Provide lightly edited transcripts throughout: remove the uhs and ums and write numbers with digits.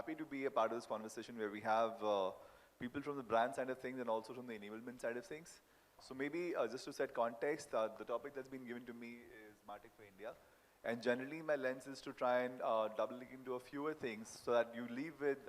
happy to be a part of this conversation where we have people from the brand side of things and also from the enablement side of things. So maybe just to set context, the topic that's been given to me is MarTech for India. And generally my lens is to try and double click into a fewer things so that you leave with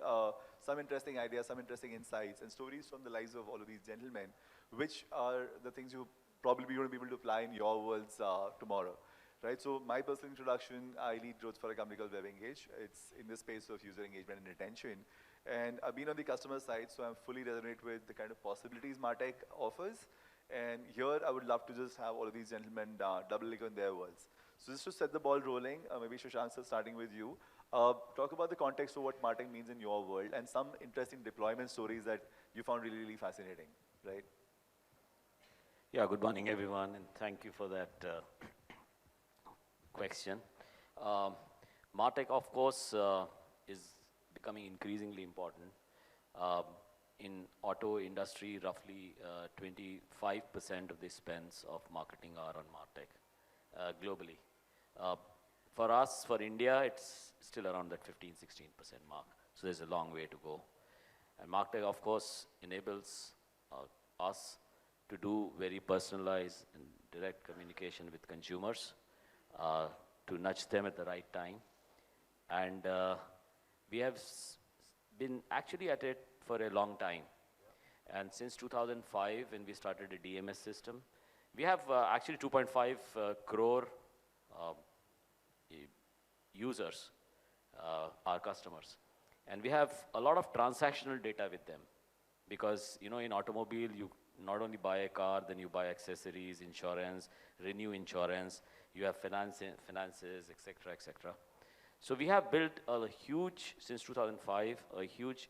some interesting ideas, some interesting insights and stories from the lives of all of these gentlemen, which are the things you probably going to be able to apply in your worlds tomorrow. Right, so my personal introduction, I lead growth for a company called Webengage. It's in the space of user engagement and retention. And I've been on the customer side, so I'm fully resonate with the kind of possibilities MarTech offers. And here, I would love to just have all of these gentlemen double click on their worlds. So just to set the ball rolling, maybe Shashank, starting with you, talk about the context of what MarTech means in your world and some interesting deployment stories that you found really, really fascinating, right? Yeah, good morning, everyone, and thank you for that question. MarTech, of course, is becoming increasingly important. In auto industry, roughly 25% of the spends of marketing are on MarTech globally. For us, for India, it's still around that 15-16% mark. So there's a long way to go. And MarTech, of course, enables us to do very personalized and direct communication with consumers, to nudge them at the right time. And we have been actually at it for a long time. Yeah. And since 2005, when we started a DMS system, we have actually 2.5 crore users, our customers. And we have a lot of transactional data with them. Because, you know, in automobile, you not only buy a car, then you buy accessories, insurance, renew insurance, you have finances, et cetera, et cetera. So we have built a huge, since 2005, a huge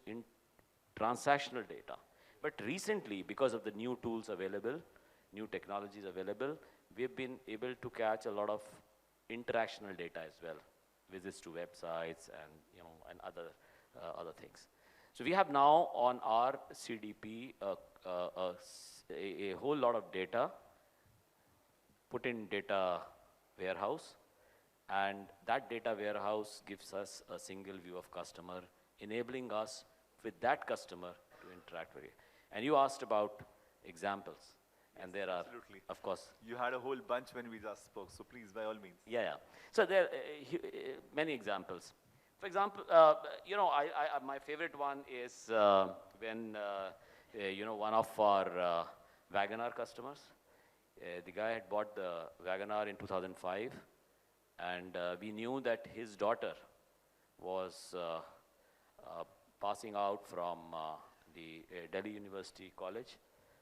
transactional data. But recently, because of the new tools available, new technologies available, we've been able to catch a lot of interactional data as well, visits to websites and, you know, and other things. So we have now on our CDP a whole lot of data put in data warehouse, and that data warehouse gives us a single view of customer, enabling us with that customer to interact with it. And you asked about examples, yes, and there absolutely. Are, of course. You had a whole bunch when we just spoke, so please, by all means. Yeah. So there are many examples. For example, you know, my favorite one is when, you know, one of our WagonR customers, the guy had bought the WagonR in 2005, and we knew that his daughter was passing out from the Delhi University College.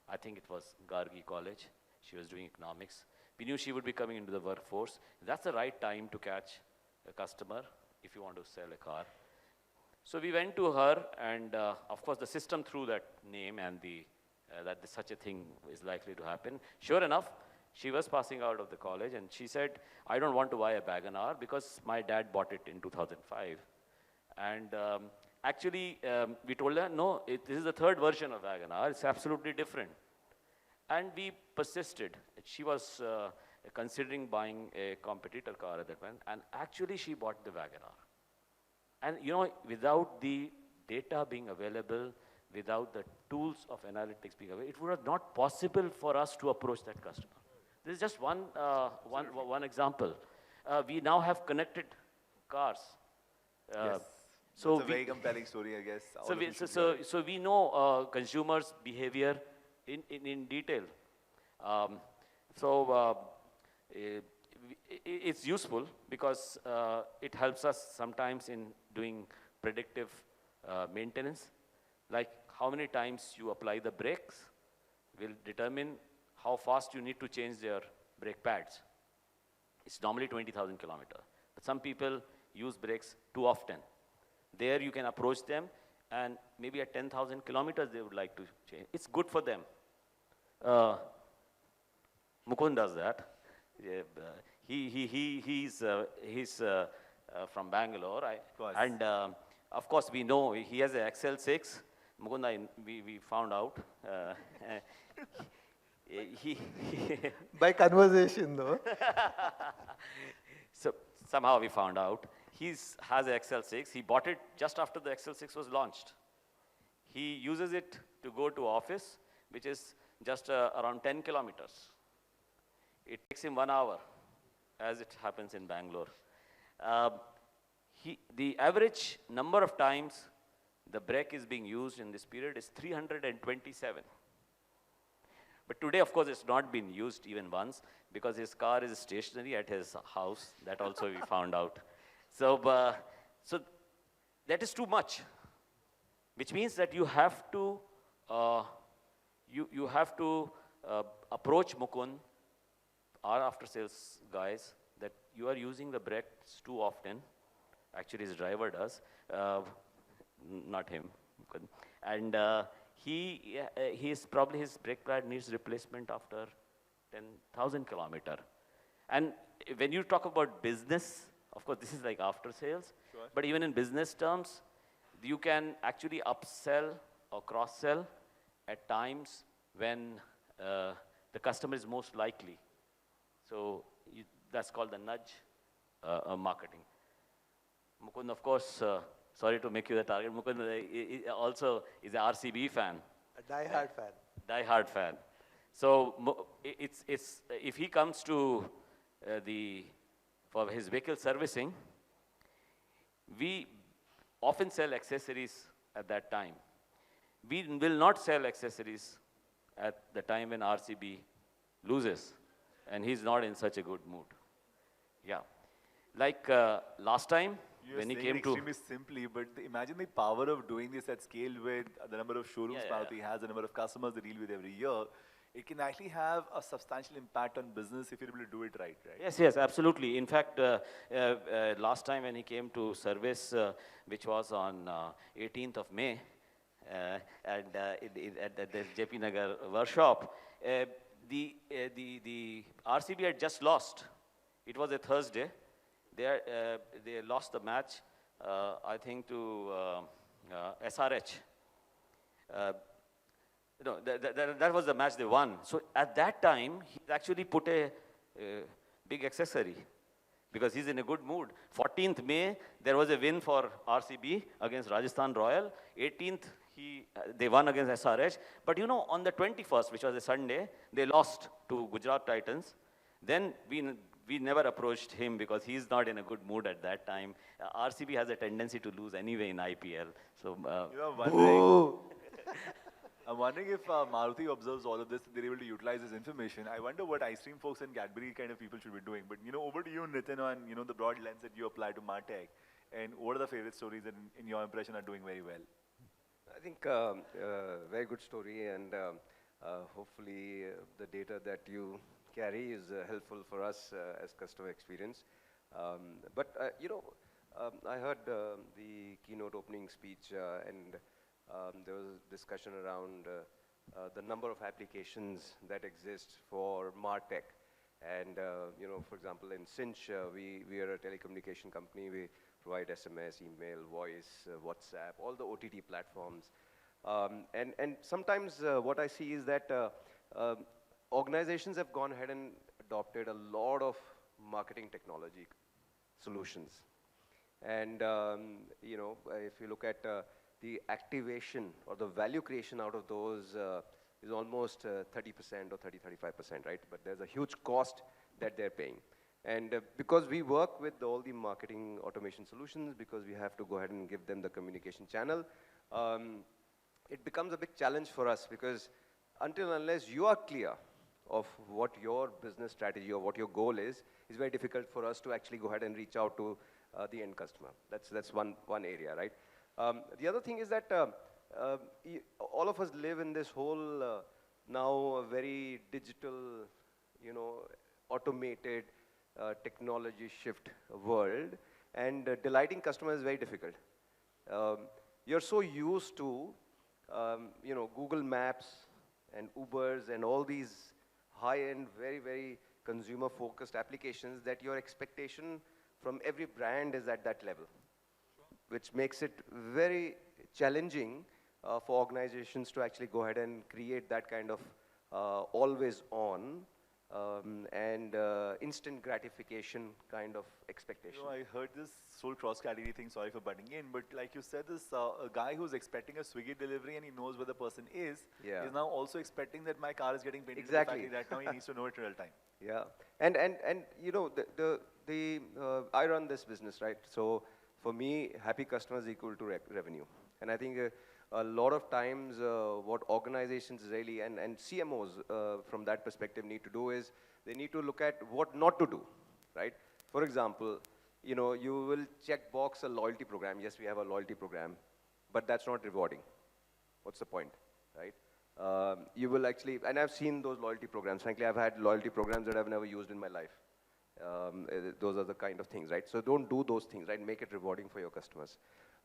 I think it was Gargi College. She was doing economics. We knew she would be coming into the workforce. That's the right time to catch a customer if you want to sell a car. So we went to her, and of course the system threw that name and that such a thing is likely to happen. Sure enough, she was passing out of the college, and she said, I don't want to buy a WagonR because my dad bought it in 2005. And actually, we told her, no, this is the third version of WagonR. It's absolutely different. And we persisted. She was considering buying a competitor car at that point, and actually she bought the WagonR. And you know, without the data being available, without the tools of analytics being available, it would have not possible for us to approach that customer. This is just one example. We now have connected cars. Yes. So it's a very compelling story, I guess. So we know consumers' behavior in detail. It's useful because it helps us sometimes in doing predictive maintenance. Like how many times you apply the brakes will determine how fast you need to change their brake pads. It's normally 20,000 kilometers. But some people use brakes too often. There you can approach them, and maybe at 10,000 kilometers they would like to change. It's good for them. Mukund does that. He's from Bangalore, and of course we know he has an XL6. Mukund, we found out. By conversation, though. So somehow we found out he has a XL6. He bought it just after the XL6 was launched. He uses it to go to office, which is just around 10 kilometers. It takes him 1 hour, as it happens in Bangalore. The average number of times the brake is being used in this period is 327. But today, of course, it's not been used even once because his car is stationary at his house. That also we found out. So, so that is too much, which means that you have to, approach Mukund, our after-sales guys, that you are using the brakes too often. Actually, his driver does, not him. And his brake pad needs replacement after 10,000 kilometer. And when you talk about business, of course, this is like after sales, sure. But even in business terms, you can actually upsell or cross-sell at times when the customer is most likely. So that's called the nudge marketing. Mukund, of course, sorry to make you the target. Mukund also is an RCB fan. A die-hard fan. Die-hard fan. So if he comes to for his vehicle servicing, we often sell accessories at that time. We will not sell accessories at the time when RCB loses, and he's not in such a good mood. Yeah. Like last time, when he came to... extremely simply, but imagine the power of doing this at scale with the number of showrooms Maruti has, the number of customers they deal with every year. It can actually have a substantial impact on business if you're able to do it right, right? Yes, yes, absolutely. In fact, last time when he came to service, which was on 18th of May, at the JP Nagar workshop, the RCB had just lost. It was a Thursday. They lost the match, I think, to SRH. No, that was the match they won. So at that time, he actually put a big accessory because he's in a good mood. 14th May, there was a win for RCB against Rajasthan Royal. 18th, they won against SRH. But you know, on the 21st, which was a Sunday, they lost to Gujarat Titans. Then we never approached him because he's not in a good mood at that time. RCB has a tendency to lose anyway in IPL. So, I'm wondering if Maruti observes all of this, they're able to utilize this information. I wonder what ice cream folks and Cadbury kind of people should be doing. But, you know, over to you, Nitin, on, you know, the broad lens that you apply to MarTech. And what are the favorite stories that, in your impression, are doing very well? I think very good story, and hopefully the data that you carry is helpful for us as customer experience. You know, I heard the keynote opening speech, and there was discussion around the number of applications that exist for MarTech. And, you know, for example, in Sinch, we are a telecommunication company. We provide SMS, email, voice, WhatsApp, all the OTT platforms. And sometimes what I see is that organizations have gone ahead and adopted a lot of marketing technology solutions. And, you know, if you look at the activation or the value creation out of those is almost 30% or 35%, right? But there's a huge cost that they're paying. And because we work with all the marketing automation solutions, because we have to go ahead and give them the communication channel, it becomes a big challenge for us because until unless you are clear of what your business strategy or what your goal is, it's very difficult for us to actually go ahead and reach out to the end customer. That's one area, right? The other thing is that all of us live in this whole now very digital, you know, automated technology shift world, and delighting customers is very difficult. You're so used to, you know, Google Maps and Ubers and all these high-end, very, very consumer-focused applications that your expectation from every brand is at that level, which makes it very challenging for organizations to actually go ahead and create that kind of always-on and instant gratification kind of expectation. You know, I heard this whole cross-category thing, sorry for butting in, but like you said, this a guy who's expecting a Swiggy delivery and he knows where the person is now also expecting that my car is getting painted Exactly. in the factory right now, he needs to know it real time. Yeah, and you know, I run this business, right? So for me, happy customers equal to revenue. And I think a lot of times what organizations really, and CMOs from that perspective need to do is, they need to look at what not to do, right? For example, you know, you will check box a loyalty program. Yes, we have a loyalty program, but that's not rewarding. What's the point, right? You will actually, and I've seen those loyalty programs. Frankly, I've had loyalty programs that I've never used in my life. Those are the kind of things, right? So don't do those things, right? Make it rewarding for your customers.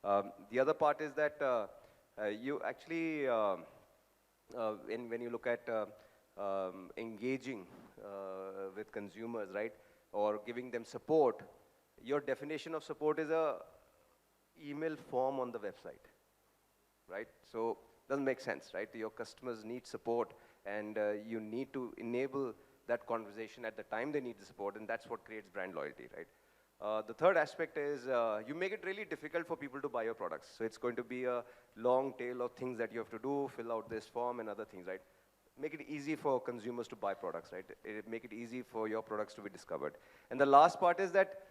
The other part is that you actually, when you look at engaging with consumers, right? Or giving them support, your definition of support is a email form on the website, right? So doesn't make sense, right? Your customers need support, and you need to enable that conversation at the time they need the support, and that's what creates brand loyalty, right? The third aspect is you make it really difficult for people to buy your products. So it's going to be a long tail of things that you have to do, fill out this form and other things, right? Make it easy for consumers to buy products, right? Make it easy for your products to be discovered. And the last part is that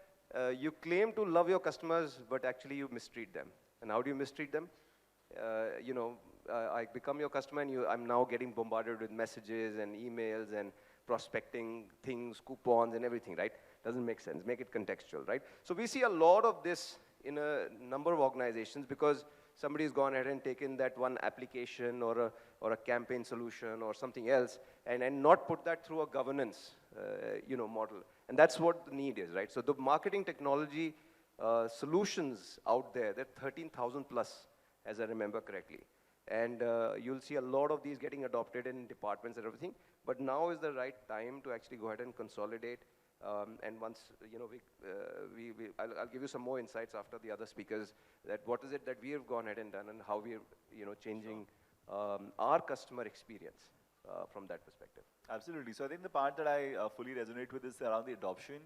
you claim to love your customers, but actually you mistreat them. And how do you mistreat them? You know, I become your customer, and I'm now getting bombarded with messages and emails and prospecting things, coupons and everything, right? Doesn't make sense. Make it contextual, right? So we see a lot of this in a number of organizations because somebody's gone ahead and taken that one application or a campaign solution or something else and not put that through a governance, you know, model. And that's what the need is, right? So the marketing technology solutions out there, they're 13,000 plus, as I remember correctly. And you'll see a lot of these getting adopted in departments and everything. But now is the right time to actually go ahead and consolidate. And once, you know, I'll give you some more insights after the other speakers, that what is it that we have gone ahead and done and how we're, you know, changing our customer experience from that perspective. Absolutely. So I think the part that I fully resonate with is around the adoption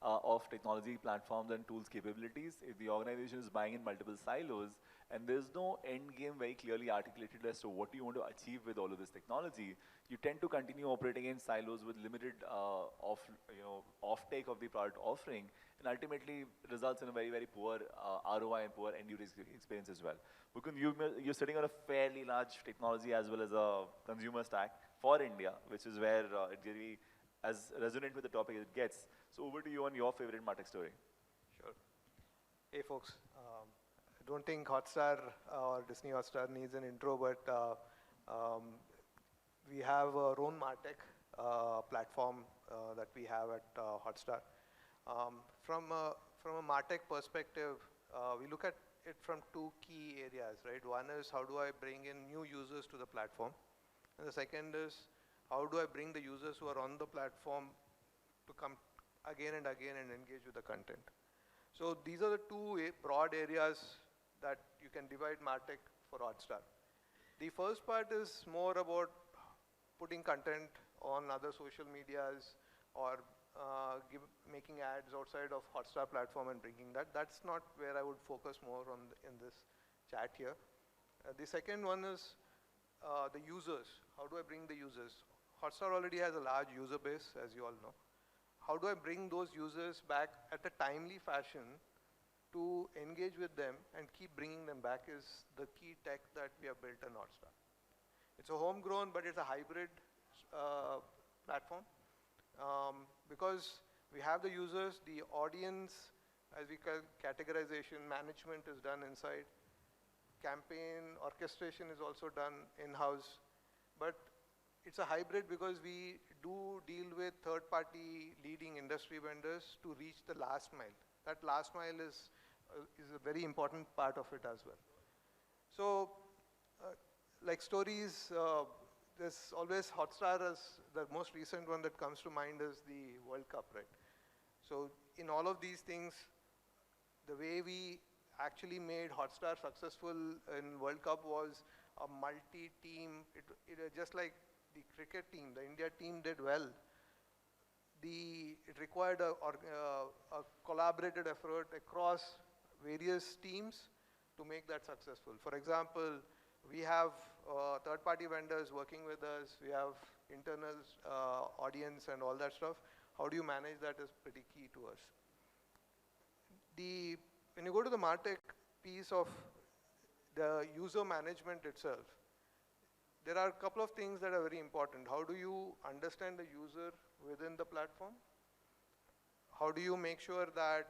of technology platforms and tools capabilities. If the organization is buying in multiple silos and there's no end game very clearly articulated as to what you want to achieve with all of this technology, you tend to continue operating in silos with limited offtake of the product offering, and ultimately results in a very, very poor ROI and poor end user experience as well. Mukund, you're sitting on a fairly large technology as well as a consumer stack for India, which is where it really as resonant with the topic as it gets. So over to you on your favorite MarTech story. Sure. Hey folks, I don't think Hotstar or Disney Hotstar needs an intro, but we have our own MarTech platform that we have at Hotstar. From a MarTech perspective, we look at it from two key areas, right? One is how do I bring in new users to the platform? And the second is how do I bring the users who are on the platform to come again and again and engage with the content? So these are the two broad areas that you can divide MarTech for Hotstar. The first part is more about putting content on other social medias or making ads outside of Hotstar platform and bringing that. That's not where I would focus more on in this chat here. The second one is the users. How do I bring the users? Hotstar already has a large user base, as you all know. How do I bring those users back at a timely fashion to engage with them and keep bringing them back is the key tech that we have built in Hotstar. It's a homegrown, but it's a hybrid platform. Because we have the users, the audience, as we call categorization, management is done inside. Campaign orchestration is also done in-house. But it's a hybrid because we do deal with third-party leading industry vendors to reach the last mile. That last mile is a very important part of it as well. So, like stories, there's always Hotstar as the most recent one that comes to mind is the World Cup, right? So in all of these things, the way we actually made Hotstar successful in World Cup was a multi-team, just like the cricket team, the India team did well. it required a collaborated effort across various teams to make that successful. For example, we have third-party vendors working with us. We have internal audience and all that stuff. How do you manage that is pretty key to us. When you go to the MarTech piece of the user management itself, there are a couple of things that are very important. How do you understand the user within the platform? How do you make sure that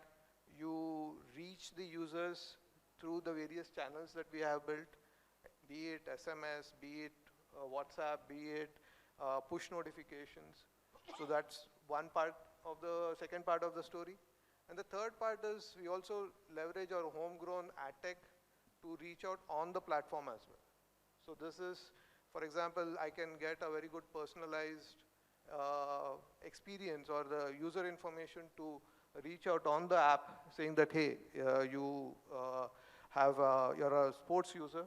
you reach the users through the various channels that we have built, be it SMS, be it WhatsApp, be it push notifications. So that's one part of the second part of the story. And the third part is we also leverage our homegrown ad tech to reach out on the platform as well. So this is, for example, I can get a very good personalized experience or the user information to reach out on the app saying that, hey, you're a sports user.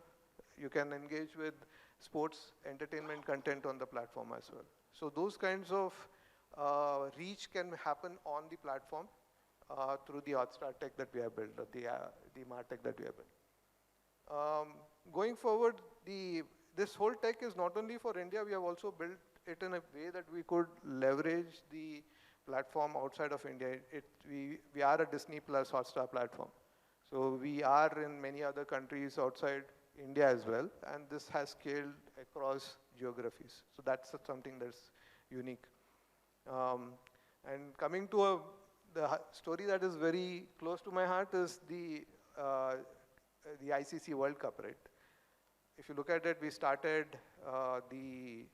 You can engage with sports entertainment content on the platform as well. So those kinds of reach can happen on the platform through the Hotstar tech that we have built, or the MarTech that we have built. Going forward, this whole tech is not only for India, we have also built it in a way that we could leverage the platform outside of India. We are a Disney Plus Hotstar platform. So we are in many other countries outside India as well, and this has scaled across geographies. So that's something that's unique. And coming to the story that is very close to my heart is the ICC World Cup, right? If you look at it, we started the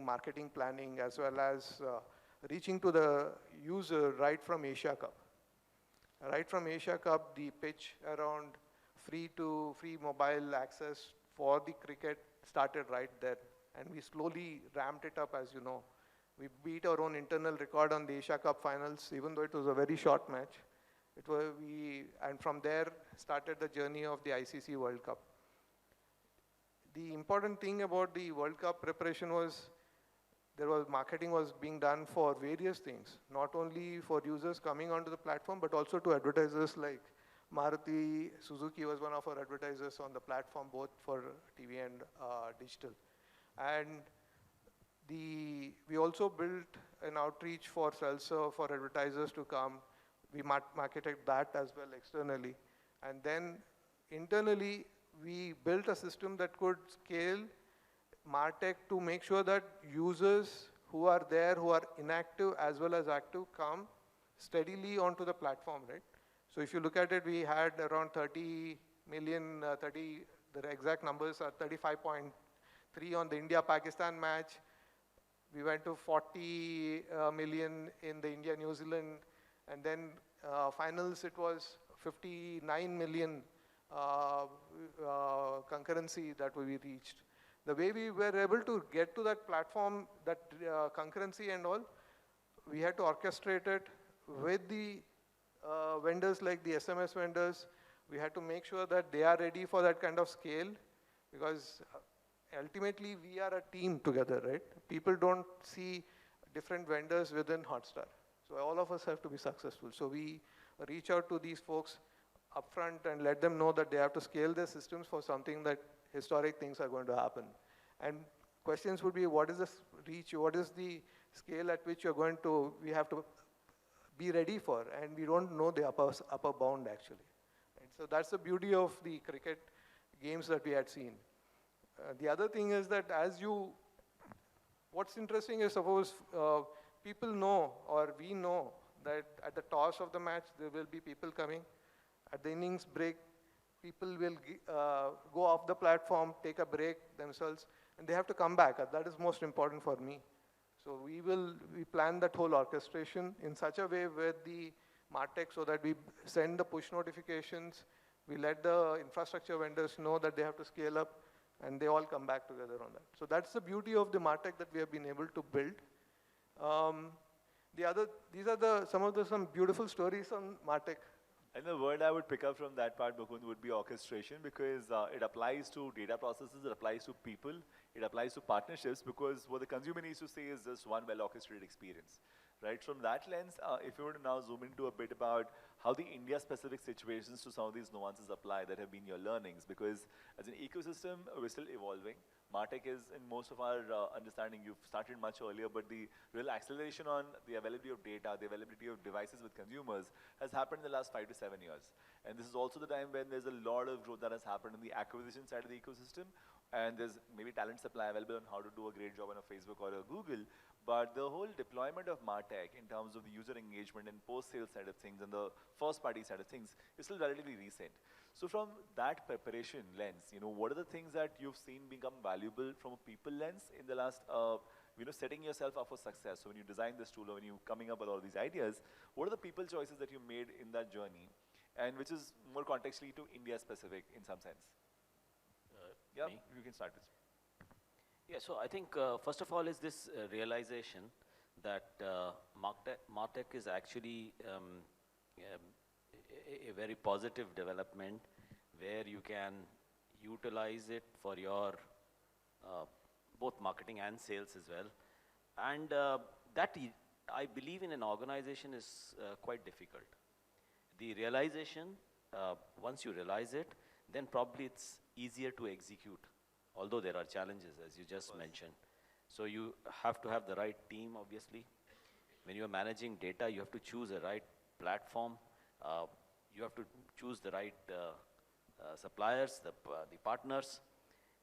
marketing planning, as well as reaching to the user right from Asia Cup. Right from Asia Cup, the pitch around free mobile access for the cricket started right there. And we slowly ramped it up, as you know. We beat our own internal record on the Asia Cup finals, even though it was a very short match. And from there started the journey of the ICC World Cup. The important thing about the World Cup preparation was marketing was being done for various things, not only for users coming onto the platform, but also to advertisers like Maruti. Suzuki was one of our advertisers on the platform, both for TV and digital. And we also built an outreach for self-serve for advertisers to come. We marketed that as well externally. And then internally, we built a system that could scale MarTech to make sure that users who are there, who are inactive as well as active, come steadily onto the platform, right? So if you look at it, we had around 30 million, the exact numbers are 35.3 on the India-Pakistan match. We went to 40 million in the India-New Zealand, and then finals it was 59 million concurrency that we reached. The way we were able to get to that platform, that concurrency and all, we had to orchestrate it with the vendors like the SMS vendors. We had to make sure that they are ready for that kind of scale, because ultimately we are a team together, right? People don't see different vendors within Hotstar. So all of us have to be successful. So we reach out to these folks upfront and let them know that they have to scale their systems for something that historic things are going to happen. And questions would be, what is the reach? What is the scale at which we have to be ready for? And we don't know the upper bound actually. And so that's the beauty of the cricket games that we had seen. The other thing is that what's interesting is, suppose people know, or we know, that at the toss of the match, there will be people coming. At the innings break, people will go off the platform, take a break themselves, and they have to come back. That is most important for me. So we plan that whole orchestration in such a way with the MarTech, so that we send the push notifications, we let the infrastructure vendors know that they have to scale up, and they all come back together on that. So that's the beauty of the MarTech that we have been able to build. These are some beautiful stories on MarTech. And the word I would pick up from that part, Mukund, would be orchestration, because it applies to data processes, it applies to people, it applies to partnerships, because what the consumer needs to see is just one well-orchestrated experience. right? From that lens, if you were to now zoom into a bit about how the India-specific situations to some of these nuances apply that have been your learnings, because as an ecosystem, we're still evolving. MarTech is, in most of our understanding, you've started much earlier, but the real acceleration on the availability of data, the availability of devices with consumers has happened in the last 5 to 7 years. And this is also the time when there's a lot of growth that has happened in the acquisition side of the ecosystem, and there's maybe talent supply available on how to do a great job on a Facebook or a Google, but the whole deployment of MarTech in terms of the user engagement and post-sales side of things and the first-party side of things is still relatively recent. So from that preparation lens, what are the things that you've seen become valuable from a people lens in the last, setting yourself up for success? So when you design this tool or when you're coming up with all these ideas, what are the people choices that you made in that journey, and which is more contextually to India-specific in some sense? Yeah, Me? you can start with. Yeah, so I think first of all is this realization that MarTech is actually a very positive development where you can utilize it for your both marketing and sales as well. And that I believe in an organization is quite difficult. The realization, once you realize it, then probably it's easier to execute. Although there are challenges, as you just mentioned. So you have to have the right team, obviously. When you are managing data, you have to choose the right platform. You have to choose the right suppliers, the partners.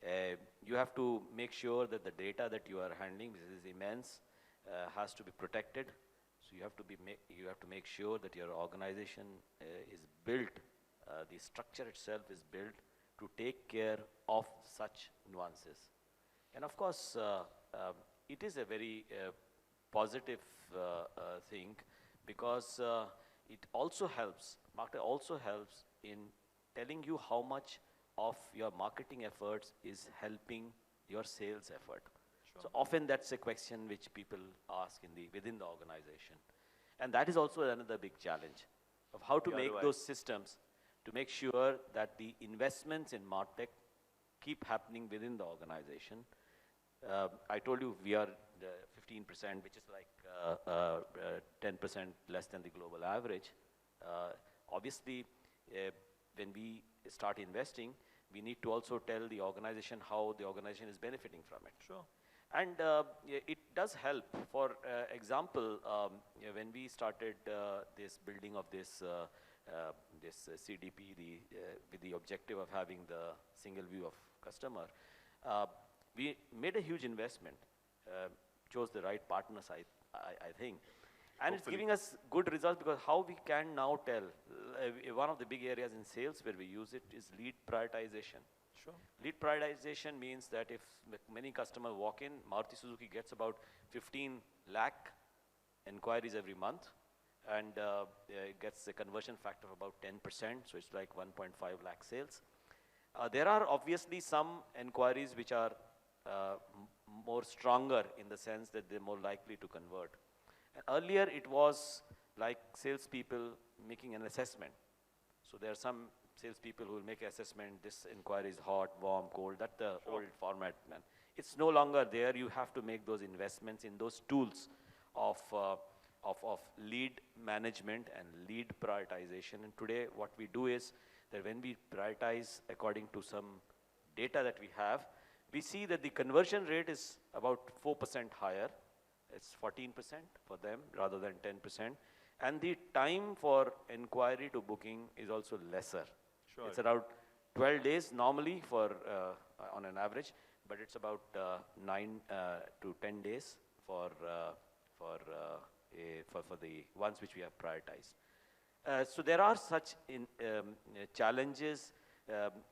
You have to make sure that the data that you are handling, which is immense, has to be protected. So you have to make sure that your organization is built, the structure itself is built to take care of such nuances. And of course, it is a very positive thing because it also helps, marketing also helps in telling you how much of your marketing efforts is helping your sales effort. Sure. So often that's a question which people ask within the organization. And that is also another big challenge of how to make those systems to make sure that the investments in MarTech keep happening within the organization. I told you we are 15%, which is like 10% less than the global average. Obviously, when we start investing, we need to also tell the organization how the organization is benefiting from it. Sure. And it does help. For example, when we started this building of this CDP, with the objective of having the single view of customer, we made a huge investment, chose the right partners, I think. And Hopefully. It's giving us good results because how we can now tell, one of the big areas in sales where we use it is lead prioritization. Sure. Lead prioritization means that if many customers walk in, Maruti Suzuki gets about 15 lakh inquiries every month, and it gets a conversion factor of about 10%, so it's like 1.5 lakh sales. There are obviously some inquiries which are more stronger in the sense that they're more likely to convert. Earlier it was like salespeople making an assessment. So there are some salespeople who will make an assessment, this inquiry is hot, warm, cold, that's the old format, man. It's no longer there. You have to make those investments in those tools of lead management and lead prioritization. And today what we do is that when we prioritize according to some data that we have, we see that the conversion rate is about 4% higher. It's 14% for them rather than 10%. And the time for inquiry to booking is also lesser. Sure. It's around 12 days normally for on an average, but it's about 9 to 10 days for the ones which we have prioritized. So there are such challenges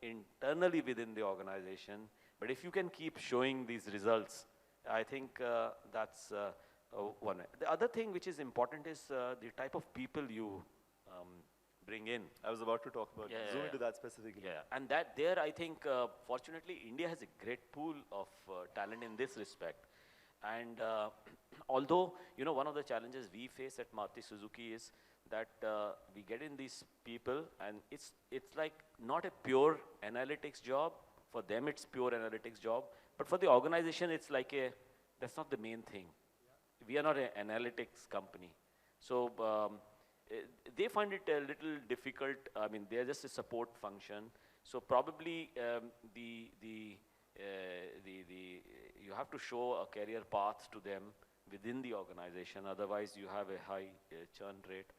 internally within the organization, but if you can keep showing these results, I think that's one. The other thing which is important is the type of people you bring in. I was about to talk about, zoom into that specifically. Yeah, and there I think, fortunately, India has a great pool of talent in this respect. And although, one of the challenges we face at Maruti Suzuki is that we get in these people and it's like not a pure analytics job. For them, it's pure analytics job. But for the organization, it's like that's not the main thing. we are not an analytics company. So they find it a little difficult. I mean, they're just a support function. So probably you have to show a career path to them within the organization. Otherwise, you have a high churn rate.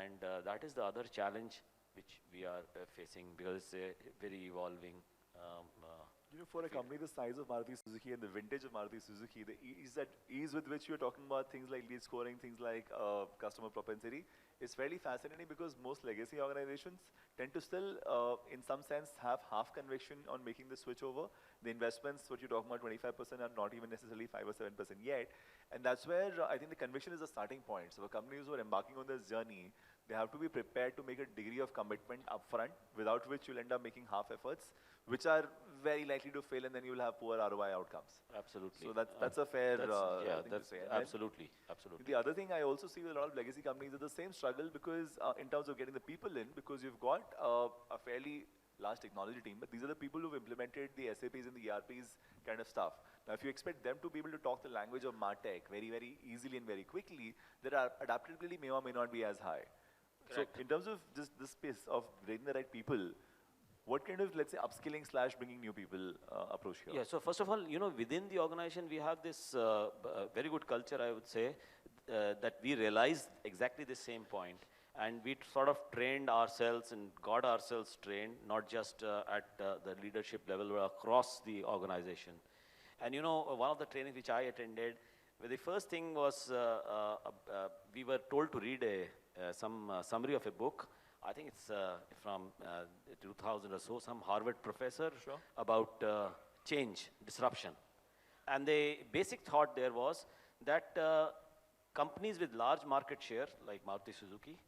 And that is the other challenge which we are facing, because it's a very evolving for a company the size of Maruti Suzuki and the vintage of Maruti Suzuki, the ease with which you're talking about things like lead scoring, things like customer propensity, is fairly fascinating, because most legacy organizations tend to still, in some sense, have half conviction on making the switch over. The investments, what you're talking about, 25% are not even necessarily 5 or 7% yet. And that's where I think the conviction is the starting point. So for companies who are embarking on this journey, they have to be prepared to make a degree of commitment upfront, without which you'll end up making half efforts, which are very likely to fail, and then you'll have poor ROI outcomes. Absolutely. So that's a fair thing to say. Absolutely. The other thing I also see with a lot of legacy companies is the same struggle, because in terms of getting the people in, because you've got a fairly large technology team, but these are the people who've implemented the SAPs and the ERPs kind of stuff. Now, if you expect them to be able to talk the language of MarTech very, very easily and very quickly, their adaptability may or may not be as high. Correct. So in terms of just this space of getting the right people, what kind of, let's say, upskilling / bringing new people approach here? Yeah, so first of all, within the organization, we have this very good culture, I would say, that we realized exactly the same point. And we sort of trained ourselves and got ourselves trained, not just at the leadership level, but across the organization. And one of the trainings which I attended, the first thing was we were told to read some summary of a book. I think it's from 2000 or so, some Harvard professor about change, disruption. And the basic thought there was that companies with large market share, like Maruti Suzuki,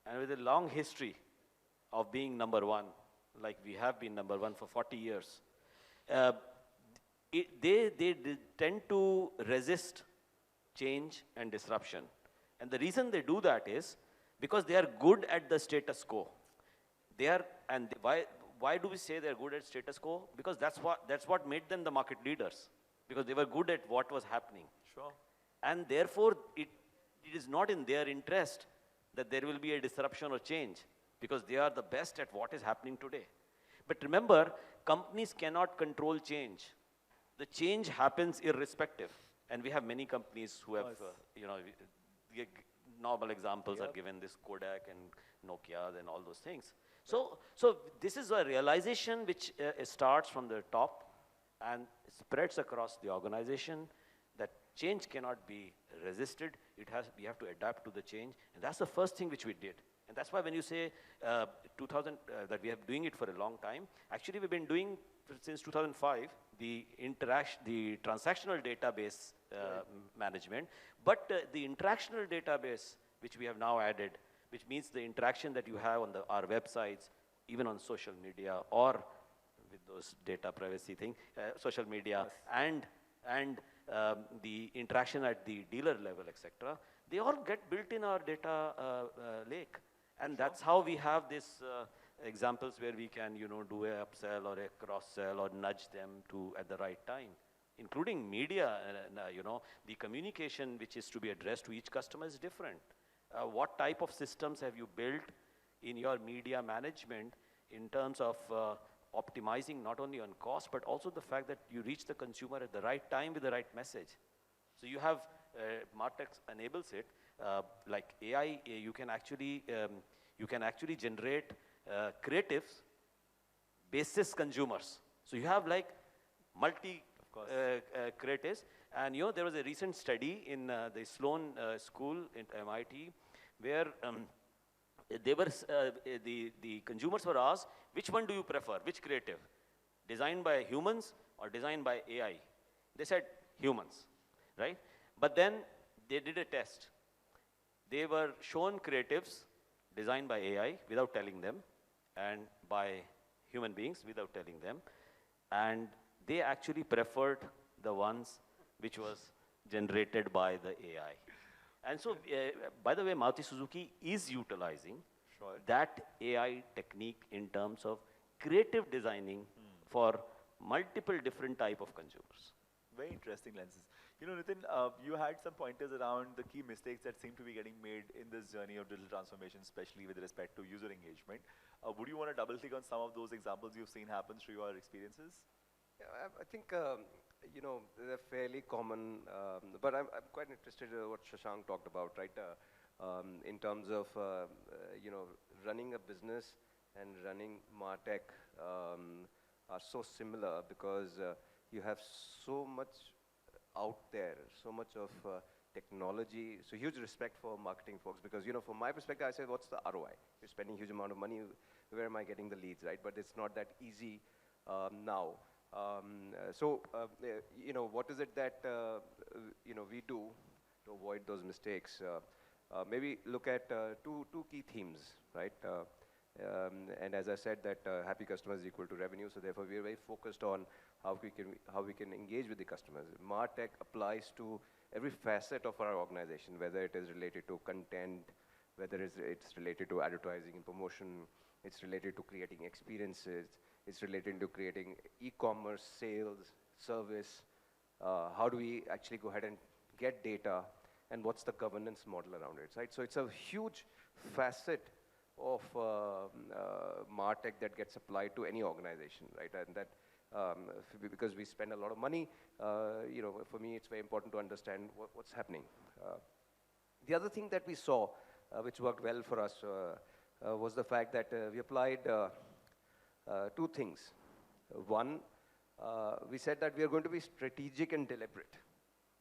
and with a long history of being number one, like we have been number one for 40 years, they tend to resist change and disruption. And the reason they do that is because they are good at the status quo. Why do we say they're good at status quo? Because that's what made them the market leaders, because they were good at what was happening. Sure. And therefore, it is not in their interest that there will be a disruption or change, because they are the best at what is happening today. But remember, companies cannot control change. The change happens irrespective. And we have many companies who have, normal examples are given, this Kodak and Nokia and all those things. So this is a realization which starts from the top and spreads across the organization, that change cannot be resisted. We have to adapt to the change. And that's the first thing which we did. And that's why when you say 2000, that we have been doing it for a long time, actually we've been doing since 2005, the transactional database management, but the interactional database, which we have now added, which means the interaction that you have on our websites, even on social media, or with those data privacy thing, social media, and the interaction at the dealer level, etc. They all get built in our data lake. And that's how we have these examples where we can, do a upsell or a cross-sell or nudge them at the right time, including media. The communication which is to be addressed to each customer is different. What type of systems have you built in your media management in terms of optimizing not only on cost, but also the fact that you reach the consumer at the right time with the right message? So you have, MarTech enables it, like AI, you can actually generate creatives basis consumers. So you have like multi creatives. And there was a recent study in the Sloan School in MIT where the consumers were asked, which one do you prefer, which creative? Designed by humans or designed by AI? They said humans, right? But then they did a test. They were shown creatives designed by AI without telling them, and by human beings without telling them. And they actually preferred the ones which was generated by the AI. And so, by the way, Maruti Suzuki is utilizing that AI technique in terms of creative designing for multiple different type of consumers. Very interesting lenses. You know, Nitin, you had some pointers around the key mistakes that seem to be getting made in this journey of digital transformation, especially with respect to user engagement. Would you want to double click on some of those examples you've seen happen through your experiences? Yeah, I think, you know, they're fairly common, but I'm quite interested in what Shashank talked about, right? In terms of, you know, running a business and running MarTech are so similar because you have so much out there, so much of technology. So huge respect for marketing folks because, you know, from my perspective, I say, what's the ROI? You're spending a huge amount of money. Where am I getting the leads, right? But it's not that easy now. You know, what is it that, you know, we do to avoid those mistakes? Maybe look at two key themes, right? And as I said, that happy customers is equal to revenue. So therefore, we are very focused on how we can engage with the customers. MarTech applies to every facet of our organization, whether it is related to content, whether it's related to advertising and promotion, it's related to creating experiences, it's related to creating e-commerce, sales, service. How do we actually go ahead and get data, and what's the governance model around it, right? So it's a huge facet of MarTech that gets applied to any organization, right? And that, because we spend a lot of money, you know, for me, it's very important to understand what's happening. The other thing that we saw, which worked well for us, was the fact that we applied two things. One, we said that we are going to be strategic and deliberate.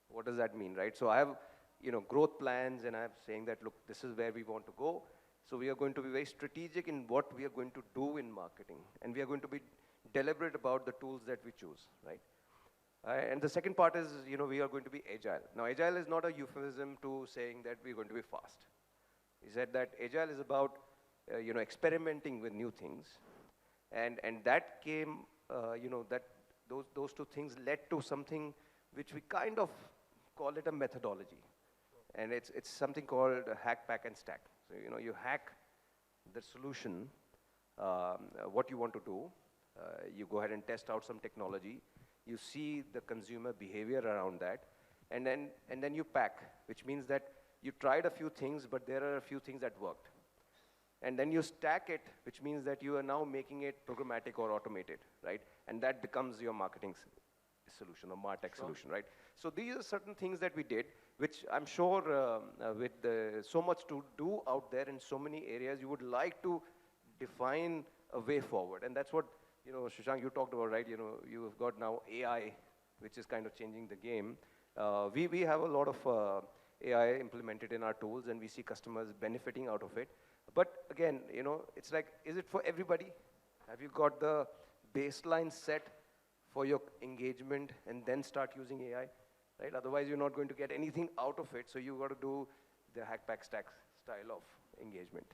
What does that mean, right? So I have, you know, growth plans, and I'm saying that, look, this is where we want to go. So we are going to be very strategic in what we are going to do in marketing, and we are going to be deliberate about the tools that we choose, right? And the second part is, you know, we are going to be agile. Now, agile is not a euphemism to saying that we're going to be fast. He said that agile is about, you know, experimenting with new things, and that came, you know, that those two things led to something which we kind of call it a methodology, and it's something called hack, pack, and stack. So, you know, you hack the solution, what you want to do. You go ahead and test out some technology. You see the consumer behavior around that, and then you pack, which means that you tried a few things, but there are a few things that worked. And then you stack it, which means that you are now making it programmatic or automated, right? And that becomes your marketing solution or MarTech solution, right? So these are certain things that we did, which I'm sure with so much to do out there in so many areas, you would like to define a way forward. And that's what, you know, Shashank, you talked about, right? You know, you've got now AI, which is kind of changing the game. We have a lot of AI implemented in our tools, and we see customers benefiting out of it. But again, you know, it's like, is it for everybody? Have you got the baseline set for your engagement and then start using AI, right? Otherwise, you're not going to get anything out of it. So you've got to do the hack, pack, stack style of engagement.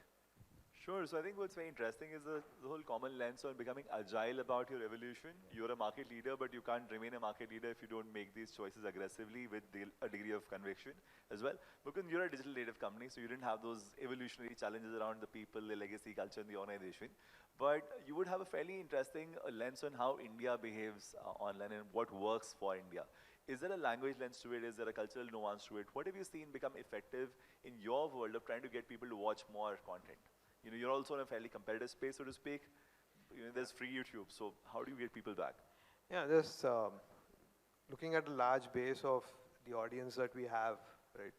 Sure. So I think what's very interesting is the whole common lens on becoming agile about your evolution. You're a market leader, but you can't remain a market leader if you don't make these choices aggressively with a degree of conviction as well. Because you're a digital native company, so you didn't have those evolutionary challenges around the people, the legacy, culture, and the organization. But you would have a fairly interesting lens on how India behaves online and what works for India. Is there a language lens to it? Is there a cultural nuance to it? What have you seen become effective in your world of trying to get people to watch more content? You know, you're also in a fairly competitive space, so to speak. You know, there's free YouTube, so how do you get people back? Yeah, just looking at a large base of the audience that we have, right?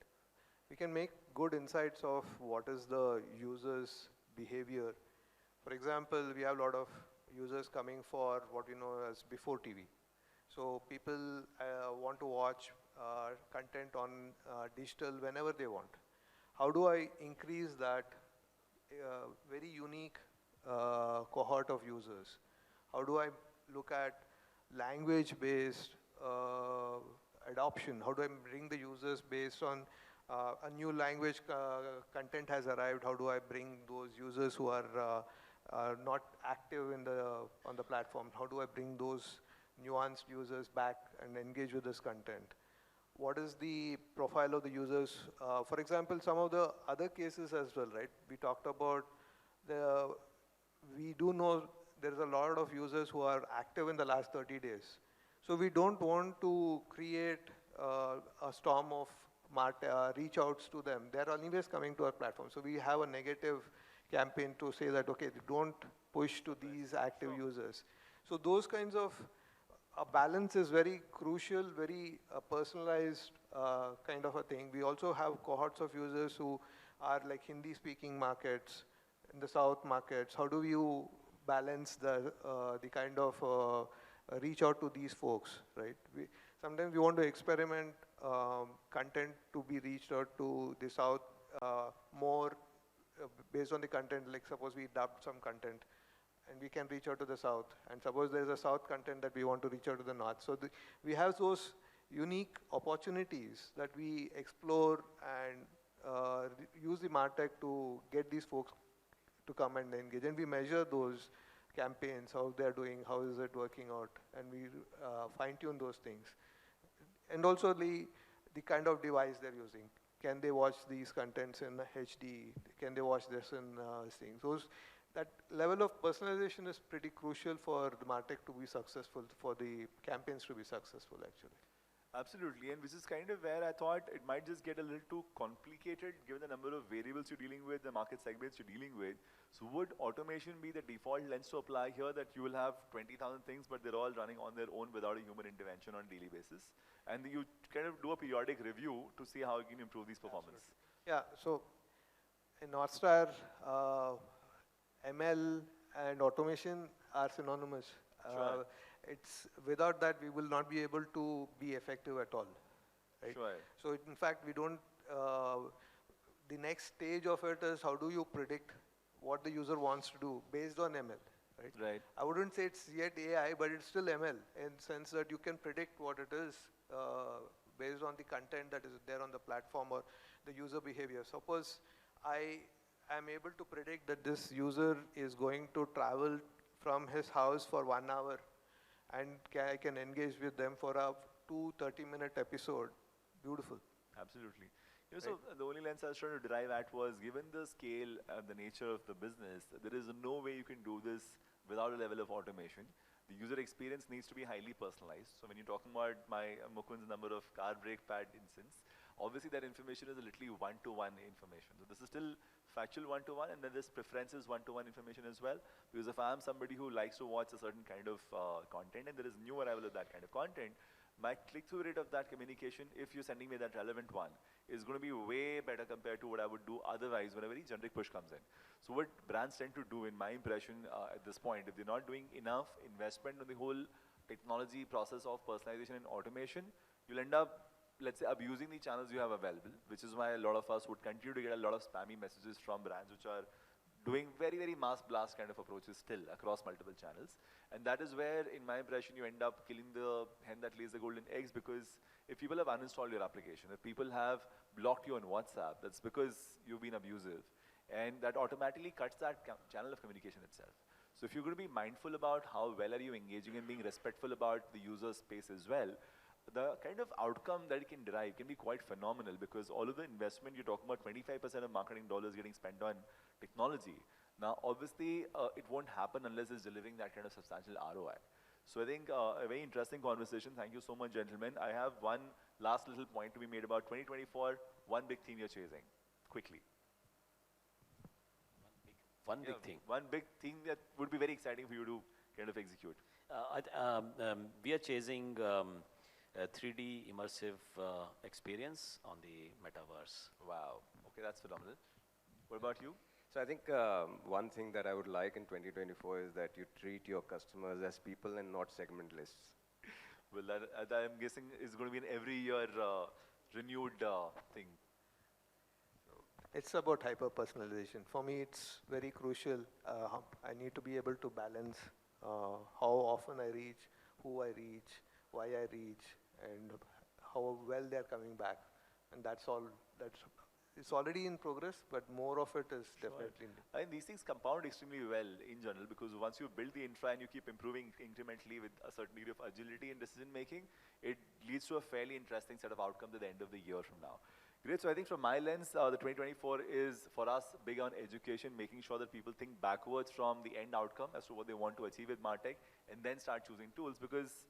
We can make good insights of what is the user's behavior. For example, we have a lot of users coming for what we know as before TV. So people want to watch content on digital whenever they want. How do I increase that very unique cohort of users? How do I look at language-based adoption? How do I bring the users based on a new language content has arrived? How do I bring those users who are not active on the platform? How do I bring those nuanced users back and engage with this content? What is the profile of the users? For example, some of the other cases as well, right? We talked about we do know there's a lot of users who are active in the last 30 days. So we don't want to create a storm of reach outs to them, they're anyways coming to our platform. So we have a negative campaign to say that, okay, don't push to these active users. So those kinds of a balance is very crucial, very personalized kind of a thing. We also have cohorts of users who are like Hindi-speaking markets, in the South markets. How do you balance the kind of reach out to these folks, right? Sometimes we want to experiment content to be reached out to the South more based on the content. Like suppose we dubbed some content and we can reach out to the South. And suppose there's a South content that we want to reach out to the North. So we have those unique opportunities that we explore and use the MarTech to get these folks to come and engage. And we measure those campaigns, how they're doing, how is it working out, and we fine tune those things. And also the kind of device they're using. Can they watch these contents in HD? Can they watch this in things? That level of personalization is pretty crucial for the MarTech to be successful, for the campaigns to be successful actually. Absolutely, and which is kind of where I thought it might just get a little too complicated given the number of variables you're dealing with, the market segments you're dealing with. So would automation be the default lens to apply here, that you will have 20,000 things but they're all running on their own without a human intervention on a daily basis? And you kind of do a periodic review to see how you can improve these performance. Absolutely. Yeah, so in Hotstar, ML and automation are synonymous. Sure. It's without that we will not be able to be effective at all, right? Sure. So in fact we don't. The next stage of it is how do you predict what the user wants to do based on ML, right? Right. I wouldn't say it's yet AI, but it's still ML in the sense that you can predict what it is based on the content that is there on the platform or the user behavior. Suppose I am able to predict that this user is going to travel from his house for 1 hour, and I can engage with them for a 2 30-minute episode. Beautiful. Absolutely. You know, so the only lens I was trying to derive at was, given the scale and the nature of the business, there is no way you can do this without a level of automation. The user experience needs to be highly personalized. So when you're talking about my Mukund's number of car brake pad instance, obviously that information is a literally one-to-one information. So this is still factual one-to-one, and then there's preferences one-to-one information as well. Because if I'm somebody who likes to watch a certain kind of content and there is new arrival of that kind of content, my click-through rate of that communication, if you're sending me that relevant one, is going to be way better compared to what I would do otherwise when a very generic push comes in. So what brands tend to do, in my impression at this point, if they're not doing enough investment on the whole technology process of personalization and automation, you'll end up, let's say, abusing the channels you have available, which is why a lot of us would continue to get a lot of spammy messages from brands which are doing very, very mass blast kind of approaches still across multiple channels. And that is where, in my impression, you end up killing the hen that lays the golden eggs, because if people have uninstalled your application, if people have blocked you on WhatsApp, that's because you've been abusive. And that automatically cuts that channel of communication itself. So if you're going to be mindful about how well are you engaging and being respectful about the user space as well, the kind of outcome that it can derive can be quite phenomenal, because all of the investment, you're talking about 25% of marketing dollars getting spent on technology. Now, obviously, it won't happen unless it's delivering that kind of substantial ROI. So I think a very interesting conversation. Thank you so much, gentlemen. I have one last little point to be made about 2024, one big theme you're chasing, quickly. One big thing. One big thing that would be very exciting for you to kind of execute. We are chasing 3D immersive experience on the metaverse. Wow. Okay, that's phenomenal. What about you? So I think one thing that I would like in 2024 is that you treat your customers as people and not segment lists. Well, that I'm guessing is going to be an every year renewed thing. It's about hyper-personalization. For me, it's very crucial. I need to be able to balance how often I reach, who I reach, why I reach, and how well they're coming back. And that's all. It's already in progress, but more of it is definitely. I think these things compound extremely well in general, because once you build the infra and you keep improving incrementally with a certain degree of agility and decision making, it leads to a fairly interesting set of outcomes at the end of the year from now. Great. So I think from my lens, the 2024 is for us big on education, making sure that people think backwards from the end outcome as to what they want to achieve with MarTech, and then start choosing tools, because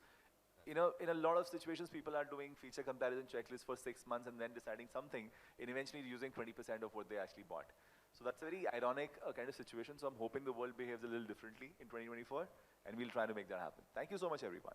in a lot of situations, people are doing feature comparison checklists for 6 months and then deciding something and eventually using 20% of what they actually bought. So that's a very ironic kind of situation. So I'm hoping the world behaves a little differently in 2024, and we'll try to make that happen. Thank you so much, everyone.